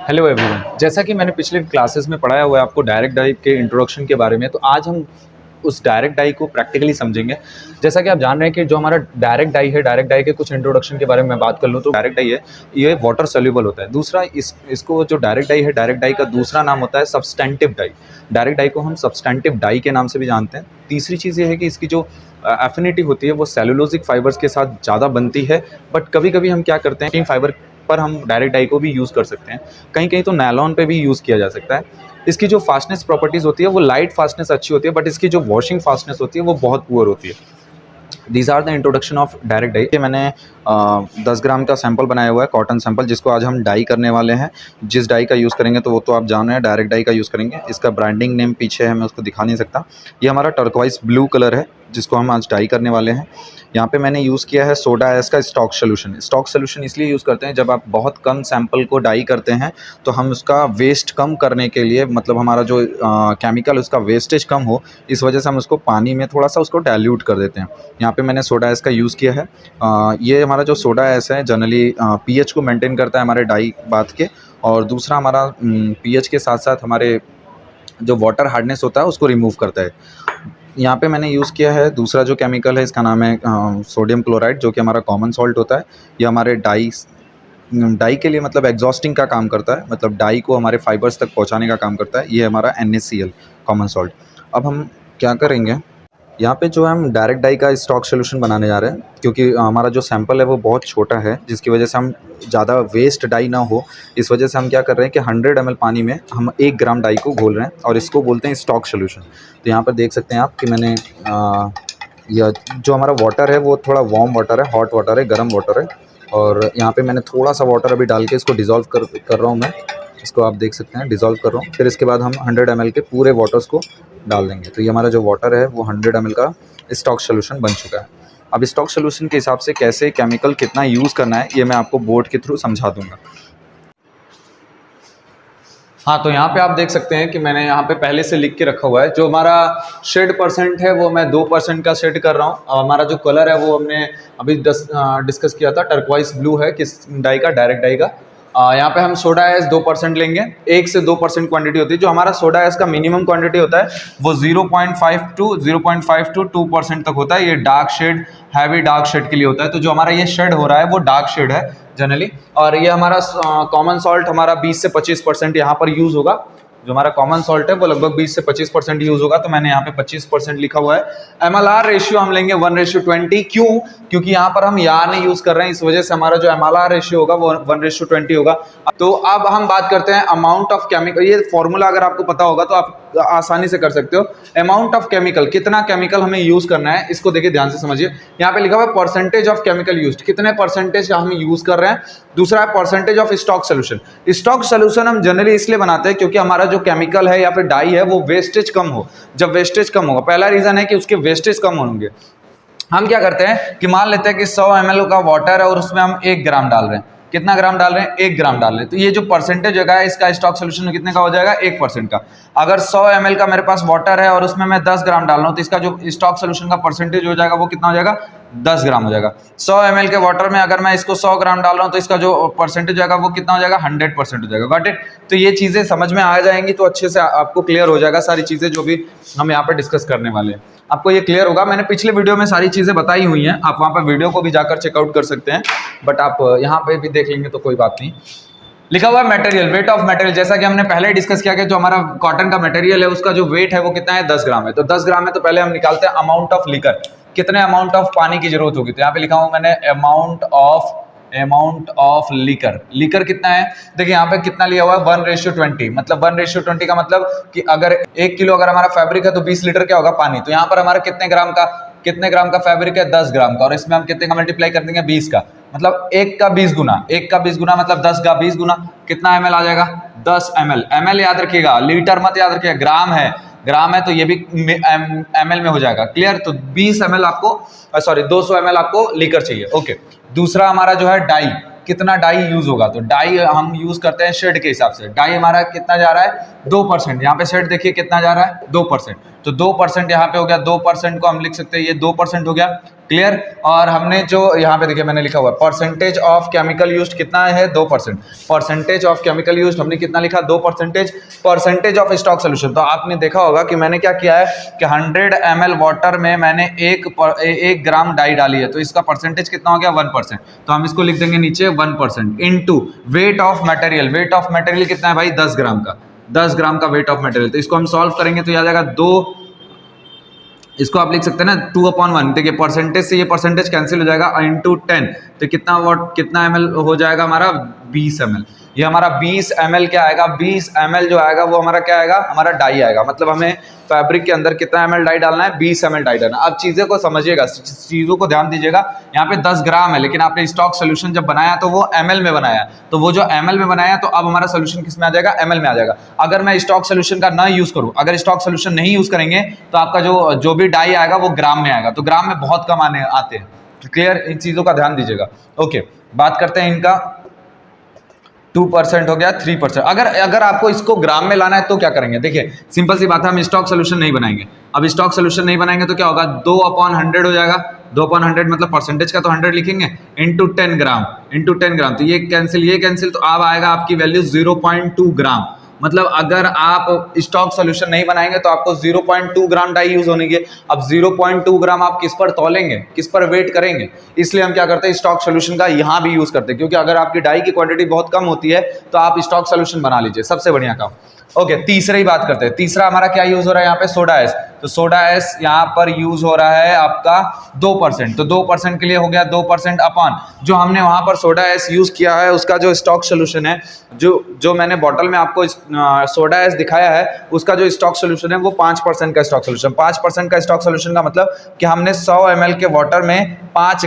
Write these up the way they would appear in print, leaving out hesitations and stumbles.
Hello everyone, जैसा कि मैंने पिछले क्लासेस में पढ़ाया हुआ है आपको डायरेक्ट डाई के इंट्रोडक्शन के बारे में, तो आज हम उस डायरेक्ट डाई को प्रैक्टिकली समझेंगे। जैसा कि आप जान रहे हैं कि जो हमारा डायरेक्ट डाई है, डायरेक्ट डाई के कुछ इंट्रोडक्शन के बारे में मैं बात कर लूँ तो डायरेक्ट डाई है, ये वाटर सोल्यूबल होता है। दूसरा इसको जो डायरेक्ट डाई है, डायरेक्ट डाई का दूसरा नाम होता है सब्सटेंटिव डाई। डायरेक्ट डाई को हम सब्सटेंटिव डाई के नाम से भी जानते हैं। तीसरी चीज़ ये है कि इसकी जो एफिनिटी होती है वो सेलुलोजिक फाइबर्स के साथ ज़्यादा बनती है, बट कभी कभी हम क्या करते हैं, फाइबर पर हम डायरेक्ट डाई को भी यूज़ कर सकते हैं। कहीं कहीं तो नायलॉन पे भी यूज़ किया जा सकता है। इसकी जो फास्टनेस प्रॉपर्टीज़ होती है वो लाइट फास्टनेस अच्छी होती है, बट इसकी जो वॉशिंग फास्टनेस होती है वो बहुत पुअर होती है। These are the introduction of direct dye. मैंने 10 ग्राम का सैंपल बनाया हुआ है, कॉटन सैंपल, जिसको आज हम डाई करने वाले हैं। जिस डाई का यूज़ करेंगे तो वो तो आप जान रहे हैं, डायरेक्ट डाई का यूज़ करेंगे। इसका ब्रांडिंग नेम पीछे है, मैं उसको दिखा नहीं सकता। ये हमारा टर्कवाइज ब्लू कलर है जिसको हम आज डाई करने वाले हैं। यहाँ पे मैंने यूज़ किया है सोडा एस का स्टॉक सोल्यूशन। स्टॉक सोल्यूशन इसलिए यूज़ करते हैं जब आप बहुत कम सैंपल को डाई करते हैं तो हम उसका वेस्ट कम करने के लिए, मतलब हमारा जो केमिकल उसका वेस्टेज कम हो, इस वजह से हम उसको पानी में थोड़ा सा उसको डाइल्यूट कर देते हैं। यहाँ पे मैंने सोडा एस का यूज़ किया है। ये हमारा जो सोडा एस है जनरली पीएच को मेंटेन करता है हमारे डाई बाथ के, और दूसरा हमारा पीएच के साथ साथ हमारे जो वाटर हार्डनेस होता है उसको रिमूव करता है। यहाँ पे मैंने यूज़ किया है दूसरा जो केमिकल है, इसका नाम है सोडियम क्लोराइड, जो कि हमारा कॉमन सॉल्ट होता है। ये हमारे डाई के लिए मतलब एग्जॉस्टिंग का काम करता है, मतलब डाई को हमारे फाइबर्स तक पहुँचाने का काम करता है। ये हमारा NaCl कॉमन सॉल्ट। अब हम क्या करेंगे, यहाँ पे जो हम डायरेक्ट डाई का स्टॉक सोल्यूशन बनाने जा रहे हैं, क्योंकि हमारा जो सैंपल है वो बहुत छोटा है, जिसकी वजह से हम ज़्यादा वेस्ट डाई ना हो, इस वजह से हम क्या कर रहे हैं कि 100 ml पानी में हम 1 ग्राम डाई को घोल रहे हैं और इसको बोलते हैं स्टॉक सोल्यूशन। तो यहाँ पर देख सकते हैं आप कि मैंने यह जो हमारा वाटर है वो थोड़ा वार्म वाटर है, हॉट वाटर है, गर्म वाटर है, और यहाँ पे मैंने थोड़ा सा वाटर अभी डाल के इसको डिज़ोल्व कर रहा हूँ मैं। इसको आप देख सकते हैं, डिज़ोल्व कर रहा हूँ। फिर इसके बाद हम 100 ml के पूरे वाटर्स को डाल देंगे। तो ये हमारा जो वाटर है वो 100 ml का स्टॉक सोल्यूशन बन चुका है। अब स्टॉक सोल्यूशन के हिसाब से कैसे केमिकल कितना यूज़ करना है ये मैं आपको बोर्ड के थ्रू समझा दूंगा। हाँ, तो यहाँ पे आप देख सकते हैं कि मैंने यहाँ पे पहले से लिख के रखा हुआ है। जो हमारा शेड परसेंट है वो मैं 2% का शेड कर रहा हूँ। हमारा जो कलर है वो हमने अभी डिस्कस किया था, टर्कवाइज ब्लू है, किस डाई का, डायरेक्ट डाई का। यहाँ पे हम सोडा एस 2% लेंगे। 1 से 2% क्वांटिटी होती है। जो हमारा सोडा एस का मिनिमम क्वांटिटी होता है वो 0.5 टू 2% तक होता है। ये dark shade, heavy dark shade के लिए होता है। तो जो हमारा ये शेड हो रहा है वो डार्क शेड है जनरली। और ये हमारा कॉमन सॉल्ट हमारा 20 से 25% यहाँ पर यूज़ होगा। जो हमारा कॉमन सॉल्ट है वो लगभग 20 से 25% यूज़ होगा, तो मैंने यहाँ पे 25% लिखा हुआ है। MLR रेशियो हम लेंगे 1:20। क्यों? क्योंकि यहाँ पर हम यार नहीं यूज़ कर रहे हैं, इस वजह से हमारा जो MLR रेशियो होगा वो 1:20 होगा। तो अब हम बात करते हैं अमाउंट ऑफ केमिकल। ये फॉर्मूला अगर आपको पता होगा तो आप आसानी से कर सकते हो। अमाउंट ऑफ केमिकल, कितना केमिकल हमें यूज़ करना है, इसको देखिए ध्यान से समझिए। यहाँ पे लिखा हुआ है परसेंटेज ऑफ केमिकल यूज, कितने परसेंटेज हम यूज़ कर रहे हैं। दूसरा है percentage of stock solution. Stock solution हम जनरली इसलिए बनाते हैं क्योंकि हमारा जो केमिकल है या फिर डाई है वो वेस्टेज कम हो। जब वेस्टेज कम होगा, पहला रीजन है कि उसके वेस्टेज कम होंगे। हम क्या करते हैं कि मान लेते हैं कि 100 ml का वाटर है और उसमें हम 1 ग्राम डाल रहे हैं। कितना ग्राम डाल रहे हैं? 1 ग्राम डाल रहे हैं। तो ये जो परसेंटेज है इसका स्टॉक सोल्यूशन कितने का हो जाएगा? 1% का। अगर 100 ml का मेरे पास वाटर है और उसमें मैं 10 ग्राम डाल रहा हूँ तो इसका जो स्टॉक सोल्यूशन का परसेंटेज हो जाएगा वो कितना हो जाएगा? 10 ग्राम हो जाएगा। 100 ml के वाटर में अगर मैं इसको 100 ग्राम डाल रहा हूँ तो इसका जो परसेंटेज जाएगा वो कितना हो जाएगा? 100% हो जाएगा। Got it? तो ये चीज़ें समझ में आ जाएंगी तो अच्छे से आपको क्लियर हो जाएगा सारी चीज़ें जो भी हम यहाँ पर डिस्कस करने वाले हैं। आपको ये क्लियर होगा। मैंने पिछले वीडियो में सारी चीज़ें बताई हुई हैं, आप वहाँ पर वीडियो को भी जाकर चेकआउट कर सकते हैं, बट आप यहाँ पे भी देख लेंगे तो कोई बात नहीं। लिखा हुआ है मटेरियल, वेट ऑफ मटेरियल। जैसा कि हमने पहले डिस्कस किया कि जो हमारा कॉटन का मटेरियल है उसका जो वेट है वो कितना है? 10 ग्राम है। तो 10 ग्राम है तो पहले हम निकालते हैं अमाउंट ऑफ लिकर, कितने अमाउंट ऑफ पानी की जरूरत होगी। तो यहाँ पे लिखा हूँ मैंने अमाउंट ऑफ लिकर। लिकर कितना है? देखिए यहाँ पे कितना लिया हुआ है? 1:20। मतलब 1:20 का मतलब कि अगर 1 किलो अगर हमारा फैब्रिक है तो 20 लीटर क्या होगा? पानी। तो यहाँ पर हमारा कितने ग्राम का फैब्रिक है? 10 ग्राम का। और इसमें हम कितने का मल्टीप्लाई कर देंगे? 20 का। मतलब 1 का 20 गुना, 1 का 20 गुना मतलब 10 का 20 गुना। कितना ml आ जाएगा? 10 ml। ml याद रखिएगा, लीटर मत याद रखिएगा। ग्राम है तो ये भी ml में हो जाएगा। क्लियर? तो 20 ml आपको 200 ml आपको लीकर चाहिए। ओके। दूसरा हमारा जो है डाई, कितना डाई यूज होगा? तो डाई हम यूज करते हैं शेड के हिसाब से। डाई हमारा कितना जा रहा है? 2%। यहाँ पे शेड देखिए कितना जा रहा है? 2%। तो 2% यहाँ पे हो गया, 2% को हम लिख सकते हैं, ये 2% हो गया, क्लियर। और हमने जो यहाँ पे देखिए मैंने लिखा हुआ है परसेंटेज ऑफ केमिकल यूज्ड कितना है 2%, परसेंटेज ऑफ केमिकल यूज्ड हमने कितना लिखा 2%, परसेंटेज ऑफ स्टॉक सोल्यूशन। तो आपने देखा होगा कि मैंने क्या किया है कि 100 ml वाटर में मैंने 1 ग्राम डाई डाली है, तो इसका परसेंटेज कितना हो गया 1%। तो हम इसको लिख देंगे नीचे 1% into weight of material, weight of material कितना है भाई 10 ग्राम का, 10 ग्राम का वेट ऑफ मटेरियल। तो इसको हम सॉल्व करेंगे तो आ जाएगा 2, इसको आप लिख सकते हैं ना 2/1। देखिए परसेंटेज से ये परसेंटेज कैंसिल हो जाएगा, इंटू 10, तो कितना ml हो जाएगा हमारा 20 ml। ये हमारा 20 ml क्या आएगा, 20 ml जो आएगा वो हमारा क्या आएगा, हमारा डाई आएगा। मतलब हमें फैब्रिक के अंदर कितना ml डाई डालना है, 20 ml डाई डालना है। अब चीज़ों को समझिएगा, चीज़ों को ध्यान दीजिएगा। यहाँ पे 10 ग्राम है, लेकिन आपने स्टॉक सोल्यूशन जब बनाया तो वो ml में बनाया, तो वो जो ml में बनाया तो अब हमारा सोल्यूशन किस में आ जाएगा, ml में आ जाएगा। अगर मैं स्टॉक सोल्यूशन का ना यूज़ करूँ, अगर स्टॉक सोल्यूशन नहीं यूज़ करेंगे तो आपका जो भी डाई आएगा वो ग्राम में आएगा, तो ग्राम में बहुत कम आते हैं। क्लियर, इन चीज़ों का ध्यान दीजिएगा। ओके, बात करते हैं इनका। 2% हो गया, 3%। अगर आपको इसको ग्राम में लाना है तो क्या करेंगे, देखिए सिंपल सी बात है, हम स्टॉक सोल्यूशन नहीं बनाएंगे। अब स्टॉक सोल्यूशन नहीं बनाएंगे तो क्या होगा, 2/100 हो जाएगा। 2/100 मतलब परसेंटेज का तो 100 लिखेंगे, इंटू 10 ग्राम, इंटू 10 ग्राम। तो ये कैंसिल, तो अब आएगा आपकी वैल्यू 0.2 ग्राम। मतलब अगर आप स्टॉक सोल्यूशन नहीं बनाएंगे तो आपको 0.2 ग्राम डाई यूज होने के। अब 0.2 ग्राम आप किस पर तौलेंगे, किस पर वेट करेंगे, इसलिए हम क्या करते हैं स्टॉक सोल्यूशन का यहाँ भी यूज करते हैं, क्योंकि अगर आपकी डाई की क्वांटिटी बहुत कम होती है तो आप स्टॉक सोल्यूशन बना लीजिए, सबसे बढ़िया काम। ओके, तीसरे ही बात करते हैं। तीसरा हमारा क्या यूज हो रहा है यहाँ पे, सोडा एस। तो सोडा एस यहाँ पर यूज हो रहा है आपका 2%। तो 2% के लिए हो गया 2% अपॉन जो हमने वहां पर सोडा एस यूज किया है उसका जो स्टॉक सोल्यूशन है, जो मैंने बॉटल में आपको सोडा एस दिखाया है उसका जो स्टॉक सोल्यूशन है वो 5% का स्टॉक सोल्यूशन। 5% का स्टॉक सोल्यूशन का मतलब कि हमने 100 ml के वाटर में 5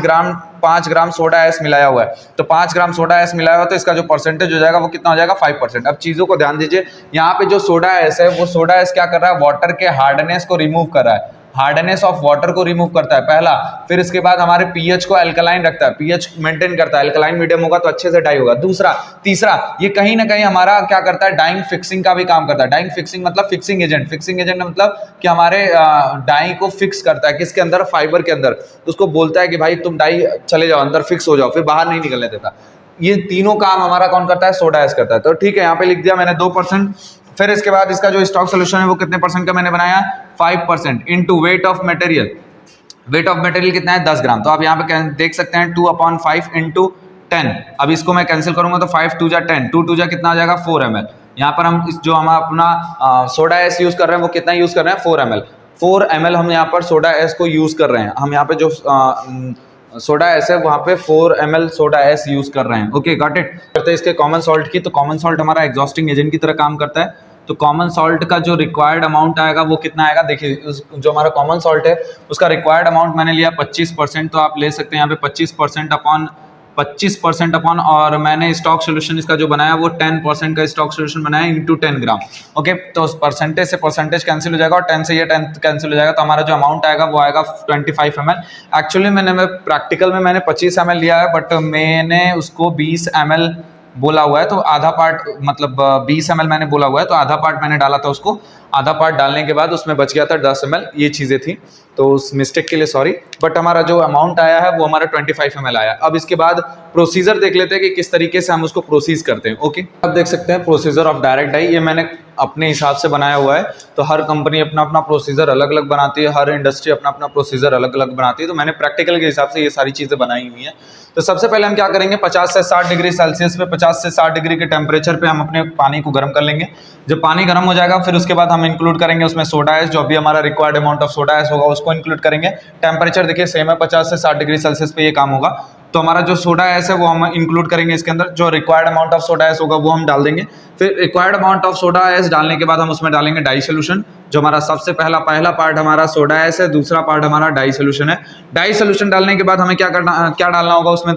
ग्राम सोडा एस मिलाया हुआ है। तो 5 ग्राम सोडा एस मिलाया हुआ है, तो इसका जो परसेंटेज हो जाएगा वो कितना हो जाएगा 5%। अब चीज़ों को ध्यान दीजिए, यहाँ पे जो सोडा एस है वो सोडा एस क्या कर रहा है, वाटर के हार्डनेस को रिमूव कर रहा है, हार्डनेस ऑफ वाटर को रिमूव करता है पहला। फिर इसके बाद हमारे पीएच को अल्कलाइन रखता है, पीएच मेंटेन करता है, अल्कलाइन मीडियम होगा तो अच्छे से डाई होगा। दूसरा, तीसरा, ये कहीं ना कहीं हमारा क्या करता है, डाइंग फिक्सिंग का भी काम करता है। डाइंग फिक्सिंग मतलब फिक्सिंग एजेंट, फिक्सिंग एजेंट मतलब कि हमारे डाई को फिक्स करता है, किसके अंदर, फाइबर के अंदर। उसको बोलता है कि भाई तुम डाई चले जाओ अंदर, फिक्स हो जाओ, फिर बाहर नहीं निकलने देता। ये तीनों काम हमारा कौन करता है, सोडा एस करता है। तो ठीक है, यहाँ पे लिख दिया मैंने 2%। फिर इसके बाद इसका जो स्टॉक सोल्यूशन है वो कितने परसेंट का मैंने बनाया, 5% into weight of material. Weight of material कितना है 10 ग्राम। तो आप यहाँ पे देख सकते हैं 2/5 इंटू 10। अब इसको मैं कैंसिल करूंगा तो 5 2 जा 10, 2 2 जा कितना आ जाएगा 4 ml। यहाँ पर हम जो हम अपना सोडा एस यूज कर रहे हैं वो कितना यूज कर रहे हैं 4 ml। 4 ml हम यहाँ पर सोडा एस को यूज कर रहे हैं। हम यहाँ पे जो सोडा एस है वहाँ पे 4 ml सोडा एस यूज कर रहे हैं। Okay, got it. करते हैं इसके कॉमन सॉल्ट की। तो कॉमन सॉल्ट हमारा एग्जॉस्टिंग एजेंट की तरह काम करता है। तो कॉमन सॉल्ट का जो रिक्वायर्ड अमाउंट आएगा वो कितना आएगा, देखिए जो हमारा कॉमन सॉल्ट है उसका रिक्वायर्ड अमाउंट मैंने लिया 25%। तो आप ले सकते हैं यहाँ पे 25% अपॉन और मैंने स्टॉक सोल्यूशन इसका जो बनाया वो 10% का स्टॉक सोल्यूशन बनाया इंटू 10 ग्राम। ओके, तो परसेंटेज से परसेंटेज कैंसिल हो जाएगा और 10 से ये 10 कैंसिल हो जाएगा, तो हमारा जो अमाउंट आएगा वो आएगा 25 ml। एक्चुअली मैं प्रैक्टिकल में मैंने 25 ml लिया है, बट मैंने उसको 20 ml बोला हुआ है, तो आधा पार्ट मतलब 20 ml मैंने बोला हुआ है, तो आधा पार्ट मैंने डाला था उसको। आधा पार्ट डालने के बाद उसमें बच गया था 10 ml। ये चीज़ें थी, तो उस मिस्टेक के लिए सॉरी। बट हमारा जो अमाउंट आया है वो हमारा 25 ml आया। अब इसके बाद प्रोसीजर देख लेते हैं कि किस तरीके से हम उसको प्रोसीज करते हैं। ओके, अब देख सकते हैं प्रोसीजर ऑफ डायरेक्ट डाई। ये मैंने अपने हिसाब से बनाया हुआ है। तो हर कंपनी अपना अपना प्रोसीजर अलग अलग बनाती है, हर इंडस्ट्री अपना अपना प्रोसीजर अलग अलग बनाती है। तो मैंने प्रैक्टिकल के हिसाब से ये सारी चीज़ें बनाई हुई हैं। तो सबसे पहले हम क्या करेंगे, 50 से 60 डिग्री सेल्सियस पे, 50 से 60 डिग्री के टेम्परेचर पे हम अपने पानी को गर्म कर लेंगे। जब पानी गर्म हो जाएगा फिर उसके बाद हम इंक्लूड करेंगे उसमें सोडा एस, जो भी हमारा required amount of soda S होगा उसको इंक्लूड करेंगे। टेम्परेचर देखिए सेम है, 50 से 60 डिग्री सेल्सियस पे ये काम होगा। तो हमारा जो सोडा एस है वो हम इंक्लूड करेंगे इसके अंदर। जो required amount of soda S होगा वो हम डाल देंगे। फिर required amount of soda S डालने के बाद हम उसमें डालेंगे डाई सोल्यूशन। जो हमारा सबसे पहला पार्ट हमारा सोडा एस है, दूसरा पार्ट हमारा डाई सोल्यूशन है। डाई सोल्यूशन डालने के बाद हमें क्या डालना होगा उसमें,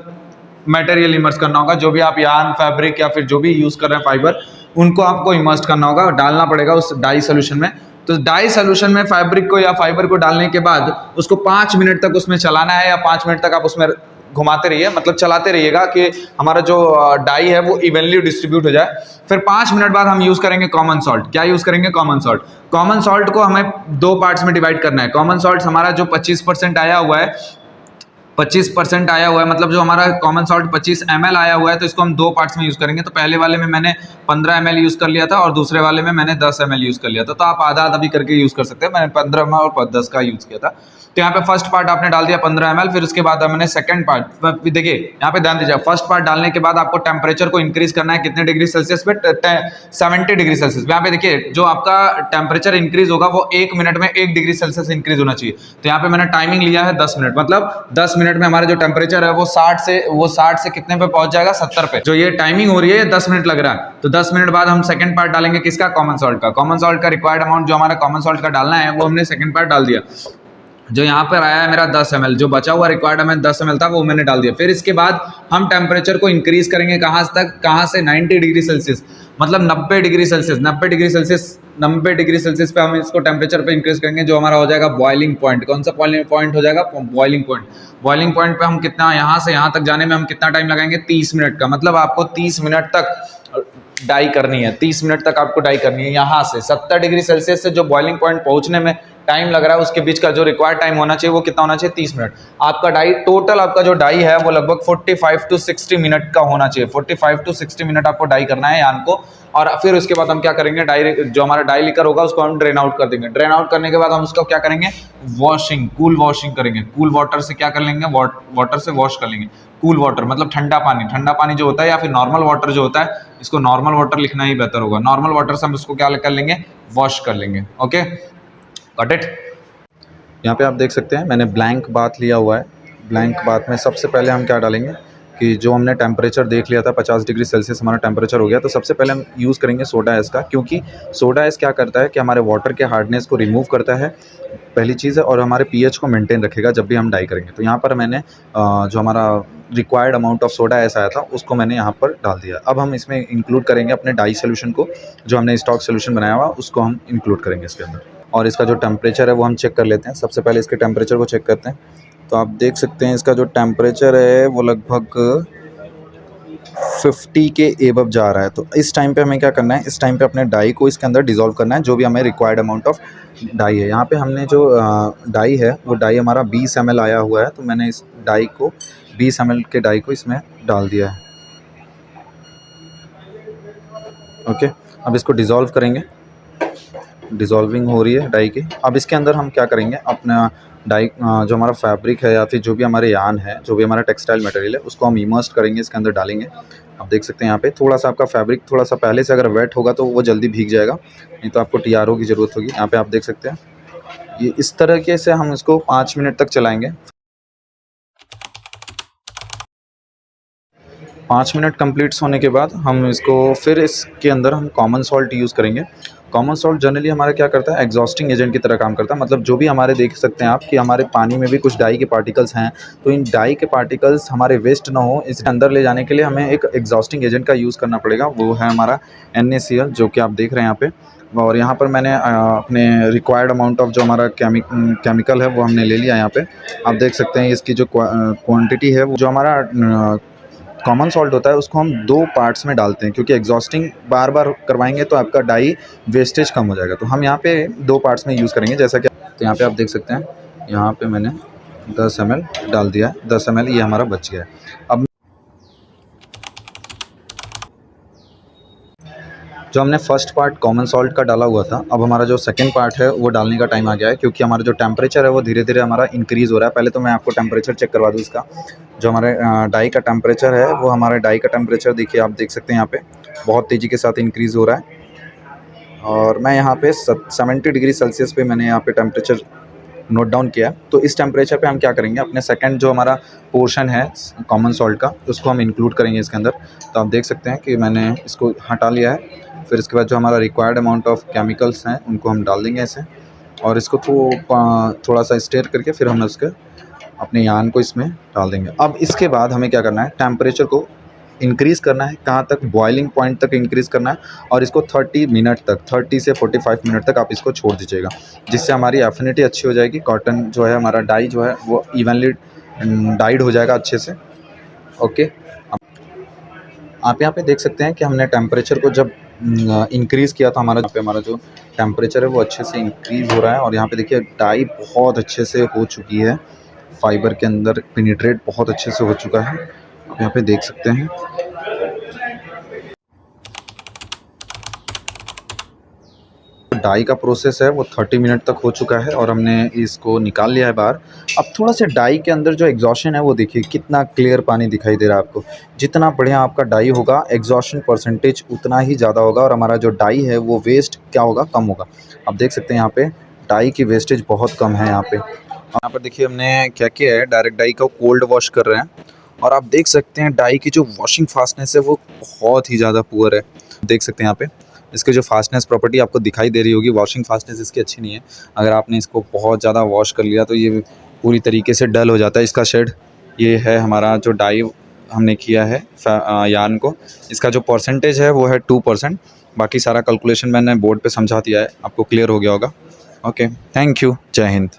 मटेरियल इमर्स करना होगा। जो भी आप यार्न, फैब्रिक या फिर जो भी यूज कर रहे हैं फाइबर, उनको आपको इमर्स करना होगा, डालना पड़ेगा उस डाई सोल्यूशन में। तो डाई सोल्यूशन में फैब्रिक को या फाइबर को डालने के बाद उसको 5 मिनट तक उसमें चलाना है, या 5 मिनट तक आप उसमें घुमाते रहिए, मतलब चलाते रहिएगा कि हमारा जो डाई है वो इवनली डिस्ट्रीब्यूट हो जाए। फिर 5 मिनट बाद हम यूज़ करेंगे कॉमन सॉल्ट। क्या यूज़ करेंगे? Common salt. कॉमन सॉल्ट को हमें 2 पार्ट्स में डिवाइड करना है। कॉमन सॉल्ट हमारा जो 25% आया हुआ है, 25% आया हुआ है, मतलब जो हमारा कॉमन सॉल्ट 25 ml आया हुआ है, तो इसको हम 2 पार्ट्स में यूज़ करेंगे। तो पहले वाले में मैंने 15 ml यूज़ कर लिया था और दूसरे वाले में मैंने 10 ml यूज़ कर लिया था। तो आप आधा आधा भी करके यूज़ कर सकते हैं। मैंने 15 ml और 10 का यूज़ किया था। तो यहाँ पे फर्स्ट पार्ट आपने डाल दिया 15 ml, फिर उसके बाद हमने सेकंड पार्ट, देखिए यहाँ पे ध्यान दीजिए, फर्स्ट पार्ट डालने के बाद आपको टेम्परेचर को इंक्रीज करना है कितने डिग्री सेल्सियस पे? 70 डिग्री सेल्सियस। यहाँ पे देखिए जो आपका टेम्परेचर इंक्रीज होगा वो 1 मिनट में 1 डिग्री सेल्सियस इंक्रीज होना चाहिए। तो यहाँ पे मैंने टाइमिंग लिया है 10 मिनट, मतलब 10 मिनट में हमारा जो टेम्परेचर है वो 60 से कितने पे पहुंच जाएगा? 70 पे। जो ये टाइमिंग हो रही है ये 10 मिनट लग रहा है। तो 10 मिनट बाद हम सेकंड पार्ट डालेंगे किसका? कॉमन सॉल्ट का। कॉमन सॉल्ट का रिक्वायर्ड अमाउंट जो हमारा कॉमन सॉल्ट का डालना है वो हमने सेकंड पार्ट डाल दिया। जो यहाँ पर आया है मेरा 10 ml, जो बचा हुआ रिक्वायर्ड हमें 10 ml था वो मैंने डाल दिया। फिर इसके बाद हम टेम्परेचर को इंक्रीज करेंगे कहाँ तक? कहाँ से? 90 डिग्री सेल्सियस, मतलब 90 डिग्री सेल्सियस। 90 डिग्री सेल्सियस पे हम इसको टेम्परेचर पे इंक्रीज करेंगे, जो हमारा हो जाएगा बॉइलिंग पॉइंट। कौन सा पॉइंट हो जाएगा? Boiling point. बॉइलिंग पॉइंट पे हम कितना, यहाँ से यहाँ तक जाने में हम कितना टाइम लगाएंगे? 30 मिनट का। मतलब आपको 30 मिनट तक डाई करनी है। 30 मिनट तक आपको डाई करनी है। यहाँ से 70 डिग्री सेल्सियस से जो बॉइलिंग पॉइंट पहुंचने में टाइम लग रहा है उसके बीच का जो रिक्वायर्ड टाइम होना चाहिए वो कितना होना चाहिए? 30 मिनट। आपका डाई टोटल, आपका जो डाई है वो लगभग 45 टू 60 मिनट का होना चाहिए। 45 टू 60 मिनट आपको डाई करना है यान को। और फिर उसके बाद हम क्या करेंगे? डाई, जो हमारा डाई लिकर होगा उसको हम ड्रेन आउट कर देंगे। ड्रेन आउट करने के बाद हम उसको क्या करेंगे? वॉशिंग, कूल वॉशिंग करेंगे। कूल वाटर से क्या कर लेंगे? वाटर से वॉश कर लेंगे। कूल वाटर मतलब ठंडा पानी। ठंडा पानी जो होता है या फिर नॉर्मल वाटर जो होता है, इसको नॉर्मल वाटर लिखना ही बेहतर होगा। नॉर्मल वाटर से हम इसको क्या कर लेंगे? वॉश कर लेंगे। Okay, got it. यहाँ पे आप देख सकते हैं मैंने ब्लैंक बाथ लिया हुआ है। ब्लैंक बाथ में सबसे पहले हम क्या डालेंगे कि जो हमने टेम्परेचर देख लिया था 50 डिग्री सेल्सियस हमारा टेम्परेचर हो गया, तो सबसे पहले हम यूज़ करेंगे सोडा एस का, क्योंकि सोडा एस क्या करता है कि हमारे वाटर के हार्डनेस को रिमूव करता है, पहली चीज़ है, और हमारे पीएच को मेंटेन रखेगा जब भी हम डाई करेंगे। तो यहाँ पर मैंने जो हमारा required amount of soda S आया था उसको मैंने यहाँ पर डाल दिया। अब हम इसमें इंक्लूड करेंगे अपने डाई सोल्यूशन को, जो हमने स्टॉक सोल्यूशन बनाया हुआ उसको हम इंक्लूड करेंगे इसके अंदर। और इसका जो टेम्परेचर है वो हम चेक कर लेते हैं। सबसे पहले इसके टेम्परेचर को चेक करते हैं। तो आप देख सकते हैं इसका जो टेम्परेचर है वो लगभग 50 के एबव जा रहा है। तो इस टाइम पे हमें क्या करना है? इस टाइम पे अपने डाई को इसके अंदर डिज़ोल्व करना है, जो भी हमें रिक्वायर्ड अमाउंट ऑफ डाई है। यहाँ पे हमने जो डाई है वो डाई हमारा 20 ml आया हुआ है, तो मैंने इस डाई को 20 ml के डाई को इसमें डाल दिया है। ओके, अब इसको डिज़ोल्व करेंगे। डिज़ोल्विंग हो रही है डाई की। अब इसके अंदर हम क्या करेंगे? अपना डाई जो हमारा फैब्रिक है या फिर जो भी हमारे यान है, जो भी हमारा टेक्सटाइल मटेरियल है, उसको हम इमर्स्ड करेंगे, इसके अंदर डालेंगे। आप देख सकते हैं यहाँ पे थोड़ा सा आपका फैब्रिक थोड़ा सा पहले से अगर वेट होगा तो वो जल्दी भीग जाएगा, नहीं तो आपको टीआरओ की ज़रूरत होगी। यहाँ पे आप देख सकते हैं ये इस तरीके से हम इसको 5 मिनट तक चलाएँगे। 5 मिनट कंप्लीट्स होने के बाद हम इसको फिर इसके अंदर हम कॉमन सॉल्ट यूज़ करेंगे। कॉमन सॉल्ट जनरली हमारा क्या करता है? एग्जॉस्टिंग एजेंट की तरह काम करता है। मतलब जो भी हमारे देख सकते हैं आप कि हमारे पानी में भी कुछ डाई के पार्टिकल्स हैं, तो इन डाई के पार्टिकल्स हमारे वेस्ट ना हो, इसके अंदर ले जाने के लिए हमें एक एग्जॉस्टिंग एजेंट का यूज़ करना पड़ेगा। वो है हमारा NaCl, जो कि आप देख रहे हैं यहाँ पे। और यहाँ पर मैंने अपने रिक्वायर्ड अमाउंट ऑफ जो हमारा केमिकल है वो हमने ले लिया। यहाँ पे आप देख सकते हैं इसकी जो क्वांटिटी है, वो जो हमारा कॉमन सॉल्ट होता है उसको हम 2 पार्ट्स में डालते हैं, क्योंकि एग्जॉस्टिंग बार बार करवाएंगे तो आपका डाई वेस्टेज कम हो जाएगा। तो हम यहाँ पे 2 पार्ट्स में यूज़ करेंगे, जैसा कि तो यहाँ पे आप देख सकते हैं यहाँ पे मैंने 10 ml डाल दिया है। 10 ml ये हमारा बच गया है। अब जो हमने फर्स्ट पार्ट कॉमन सॉल्ट का डाला हुआ था, अब हमारा जो सेकंड पार्ट है वो डालने का टाइम आ गया है, क्योंकि हमारा जो टेम्परेचर है वो धीरे धीरे हमारा इंक्रीज़ हो रहा है। पहले तो मैं आपको टेम्परेचर चेक करवा दूँ इसका। जो हमारे डाई का टेम्परेचर है वो हमारे डाई का टेम्परेचर देखिए, आप देख सकते हैं यहाँ पे बहुत तेज़ी के साथ इंक्रीज़ हो रहा है। और मैं यहाँ पे 70 डिग्री सेल्सियस पे मैंने यहाँ पे टेम्परेचर नोट डाउन किया। तो इस टेम्परेचर पे हम क्या करेंगे? अपने सेकंड जो हमारा पोर्शन है कॉमन सॉल्ट का, उसको हम इंक्लूड करेंगे इसके अंदर। तो आप देख सकते हैं कि मैंने इसको हटा लिया है। फिर इसके बाद जो हमारा रिक्वायर्ड अमाउंट ऑफ केमिकल्स हैं उनको हम डाल देंगे ऐसे, और इसको थोड़ा सा स्टेयर करके फिर हम उसके अपने यान को इसमें डाल देंगे। अब इसके बाद हमें क्या करना है? टेम्परेचर को इंक्रीज़ करना है। कहाँ तक? बॉइलिंग पॉइंट तक इंक्रीज़ करना है, और इसको 30 मिनट तक, 30 से 45 मिनट तक आप इसको छोड़ दीजिएगा, जिससे हमारी एफिनिटी अच्छी हो जाएगी। कॉटन जो है हमारा डाई जो है वो इवनली डाइड हो जाएगा अच्छे से। ओके, आप यहाँ पे देख सकते हैं कि हमने टेम्परेचर को जब इंक्रीज़ किया था, हमारा यहाँ पे हमारा जो टेम्परेचर है वो अच्छे से इंक्रीज़ हो रहा है। और यहाँ पे देखिए डाई बहुत अच्छे से हो चुकी है, फाइबर के अंदर पेनिट्रेट बहुत अच्छे से हो चुका है, आप यहाँ पे देख सकते हैं। डाई का प्रोसेस है वो 30 मिनट तक हो चुका है और हमने इसको निकाल लिया है बाहर। अब थोड़ा सा डाई के अंदर जो एग्जॉशन है वो देखिए कितना क्लियर पानी दिखाई दे रहा है आपको। जितना बढ़िया आपका डाई होगा एग्जॉशन परसेंटेज उतना ही ज़्यादा होगा और हमारा जो डाई है वो वेस्ट क्या होगा, कम होगा। आप देख सकते हैं यहाँ पे डाई की वेस्टेज बहुत कम है यहाँ पे। यहाँ पर देखिए हमने क्या किया है, डायरेक्ट डाई को कोल्ड वॉश कर रहे हैं और आप देख सकते हैं डाई की जो वॉशिंग फास्टनेस है वो बहुत ही ज़्यादा पुअर है। देख सकते हैं यहाँ पे इसके जो फास्टनेस प्रॉपर्टी आपको दिखाई दे रही होगी, वॉशिंग फास्टनेस इसकी अच्छी नहीं है। अगर आपने इसको बहुत ज़्यादा वॉश कर लिया तो ये पूरी तरीके से डल हो जाता है इसका शेड। ये है हमारा जो डाई हमने किया है यार्न को, इसका जो परसेंटेज है वो है 2%। बाकी सारा कैलकुलेशन मैंने बोर्ड पे समझा दिया है, आपको क्लियर हो गया होगा। ओके, थैंक यू, जय हिंद।